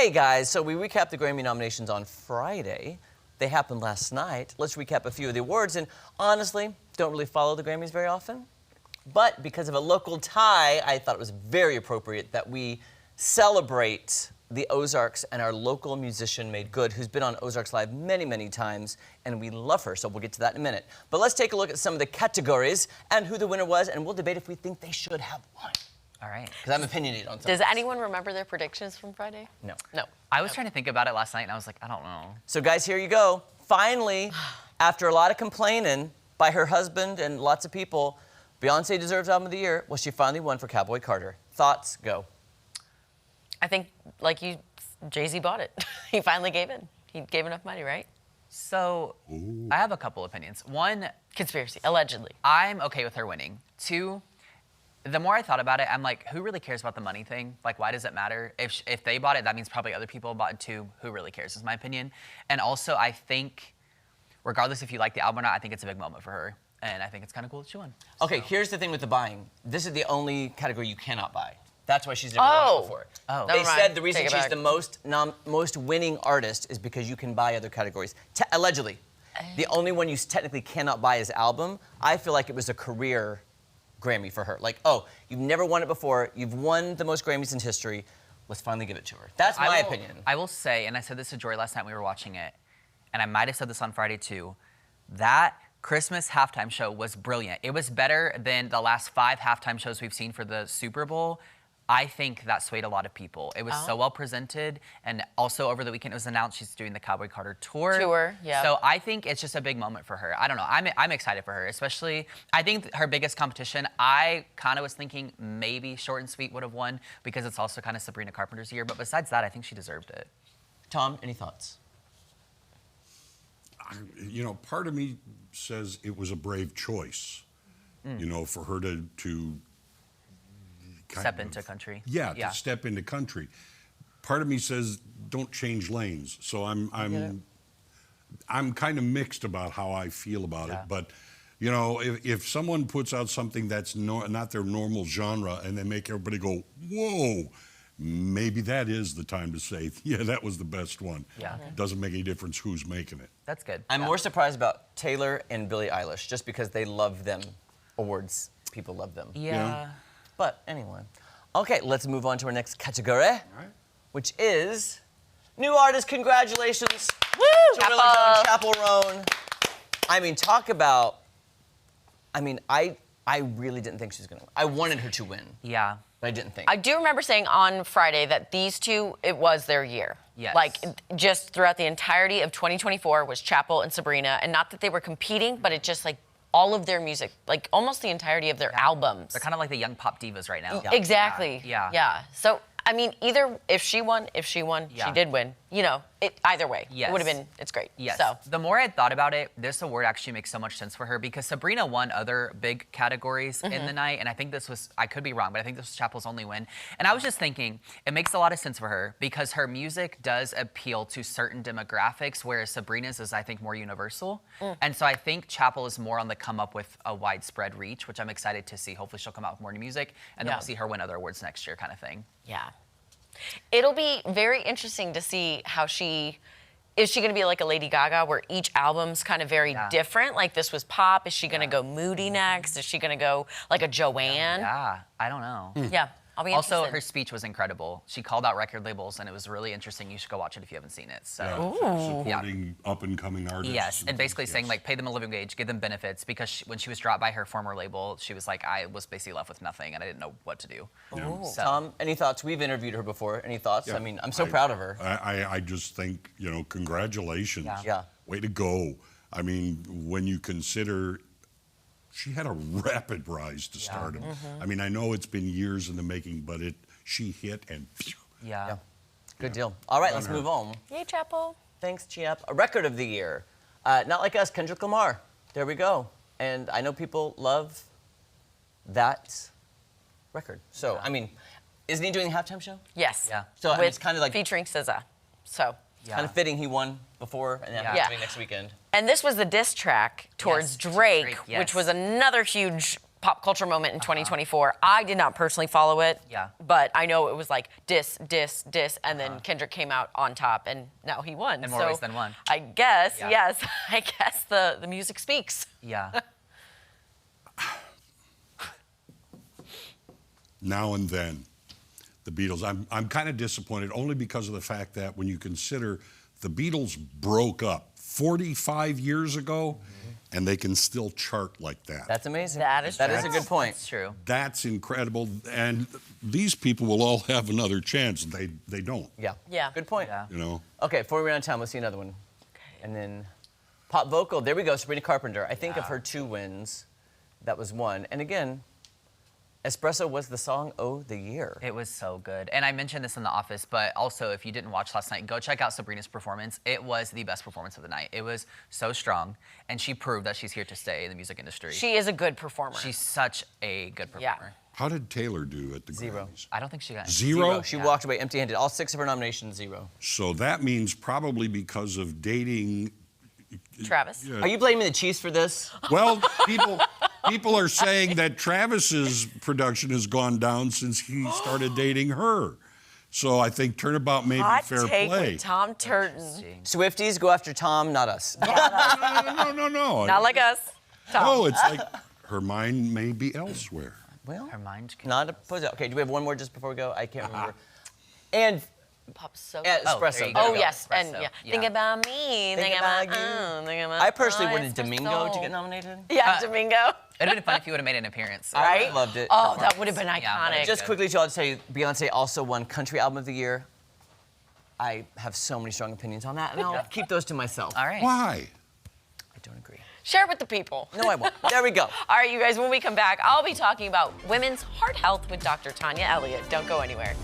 Hey guys, so we recapped the Grammy nominations on Friday. They happened last night. Let's recap a few of the awards, and honestly, don't really follow the Grammys very often. But because of a local tie, I thought it was very appropriate that we celebrate the Ozarks and our local musician Made Good, who's been on Ozarks Live many, many times, and we love her, so we'll get to that in a minute. But let's take a look at some of the categories and who the winner was, and we'll debate if we think they should have won. All right. Because I'm opinionated on something. Does anyone remember their predictions from Friday? No. No. I was trying to think about it last night, and I was like, I don't know. So guys, here you go. Finally, after a lot of complaining by her husband and lots of people, Beyonce deserves Album of the Year. Well, she finally won for Cowboy Carter. Thoughts? Go. I think, like you, Jay-Z bought it. He finally gave in. He gave enough money, right? So, I have a couple opinions. One, conspiracy, allegedly. I'm okay with her winning. Two, the more I thought about it, I'm like, who really cares about the money thing? Like, why does it matter? If they bought it, that means probably other people bought it too. Who really cares, is my opinion. And also, I think, regardless if you like the album or not, I think it's a big moment for her. And I think it's kind of cool that she won. Okay, here's the thing with the buying. This is the only category you cannot buy. That's why she's never won it before. Oh. They said the reason she's the most winning artist is because you can buy other categories. Allegedly. The only one you technically cannot buy is album. I feel like it was a career Grammy for her. Like, oh, you've never won it before. You've won the most Grammys in history. Let's finally give it to her. That's my opinion. I will say, and I said this to Jory last night when we were watching it, and I might have said this on Friday too, that Christmas halftime show was brilliant. It was better than the last 5 halftime shows we've seen for the Super Bowl. I think that swayed a lot of people. It was so well presented, and also over the weekend it was announced she's doing the Cowboy Carter tour. Yeah. So I think it's just a big moment for her. I don't know. I'm excited for her, especially. I think her biggest competition. I kind of was thinking maybe Short and Sweet would have won because it's also kind of Sabrina Carpenter's year. But besides that, I think she deserved it. Tom, any thoughts? You know, part of me says it was a brave choice. You know, for her to Step into country. Yeah, to step into country. Part of me says don't change lanes. So I'm kind of mixed about how I feel about it. But you know, if someone puts out something that's not their normal genre and they make everybody go, whoa, maybe that is the time to say, yeah, that was the best one. Yeah. Doesn't make any difference who's making it. That's good. I'm more surprised about Taylor and Billie Eilish, just because they love them. Awards, people love them. Yeah. But anyway. Okay, let's move on to our next category, which is new artist. Congratulations. Woo! To Really Done, Chapel Roan. I mean, talk about, I really didn't think she was going to win. I wanted her to win. Yeah. But I didn't think. I do remember saying on Friday that these two, it was their year. Yes. Like, just throughout the entirety of 2024 was Chapel and Sabrina, and not that they were competing, but it just, like, all of their music, like almost the entirety of their albums. They're kind of like the young pop divas right now. Exactly. Yeah. So, I mean, either if she won, she did win. You know, either way, it would have been, it's great. Yes. So. The more I thought about it, this award actually makes so much sense for her because Sabrina won other big categories in the night, and I think this was, I could be wrong, but I think this was Chapel's only win. And I was just thinking, it makes a lot of sense for her because her music does appeal to certain demographics, whereas Sabrina's is, I think, more universal. And so I think Chapel is more on the come up with a widespread reach, which I'm excited to see. Hopefully she'll come out with more new music, and then we'll see her win other awards next year kind of thing. Yeah. It'll be very interesting to see how is she going to be like a Lady Gaga where each album's kind of very different? Like this was pop. Is she going to go moody next? Is she going to go like a Joanne? Yeah, I don't know. Yeah, I'll be interested. Also, her speech was incredible. She called out record labels, and it was really interesting. You should go watch it if you haven't seen it. So, Supporting up-and-coming artists. Yes, and basically saying, like, pay them a living wage, give them benefits, because when she was dropped by her former label, she was like, I was basically left with nothing, and I didn't know what to do. So, Tom, any thoughts? We've interviewed her before. Any thoughts? I mean, I'm so proud of her. I just think, you know, congratulations. Yeah. Way to go. I mean, when you consider she had a rapid rise to stardom. I mean, I know it's been years in the making, but she hit and phew. yeah. Good deal. All right, let's move on. Yay, Chapel. Thanks, Chiap. A record of the year. Not Like Us, Kendrick Lamar. There we go. And I know people love that record. So, I mean, isn't he doing the halftime show? Yes. Yeah. So I mean, it's kind of like featuring SZA. So. kind of fitting he won before and then happening next weekend. And this was the diss track towards Drake, Yes. which was another huge pop culture moment in 2024. I did not personally follow it. Yeah. But I know it was like diss, and then Kendrick came out on top, and now he won. In more ways than one. I guess, Yeah. yes. I guess the music speaks. Yeah. Now and then, the Beatles. I'm kind of disappointed only because of the fact that when you consider the Beatles broke up 45 years ago, and they can still chart like that. That's amazing. That is That is true. a good point. That's true. That's incredible, and these people will all have another chance. They don't. Yeah. Yeah. Good point. Yeah. You know. Okay, before we run out of time, let's see another one. And then pop vocal. There we go. Sabrina Carpenter. I think of her 2 wins. That was one. And again, Espresso was the song of the year. It was so good. And I mentioned this in the office, but also if you didn't watch last night, go check out Sabrina's performance. It was the best performance of the night. It was so strong, and she proved that she's here to stay in the music industry. She is a good performer. She's such a good Yeah. performer. How did Taylor do at the 0. Grammys? I don't think she got Zero? She walked away empty-handed. All 6 of her nominations, 0. So that means probably because of dating. Travis. Are you blaming the Chiefs for this? Well, people are saying that Travis's production has gone down since he started dating her. So I think turnabout may Hot be fair take play. with Tom Turton. Swifties go after Tom, not us. No. Not like us. Tom. No, it's like her mind may be elsewhere. Well, her mind. not opposed. Okay, do we have one more just before we go? I can't remember. And Pop so Espresso. there you go. Oh, yes. Espresso. And yeah. Yeah. Think about me. Think about you. think about I personally oh, wanted Domingo to Espresso. get nominated. Yeah, Domingo. It'd have been fun if you would have made an appearance. I loved it. Oh, that would have been Yeah, iconic. Just quickly, I'll say Beyonce also won Country Album of the Year. I have so many strong opinions on that, and I'll keep those to myself. All right. Why? I don't agree. Share it with the people. No, I won't. There we go. All right, you guys, when we come back, I'll be talking about women's heart health with Dr. Tanya Elliott. Don't go anywhere.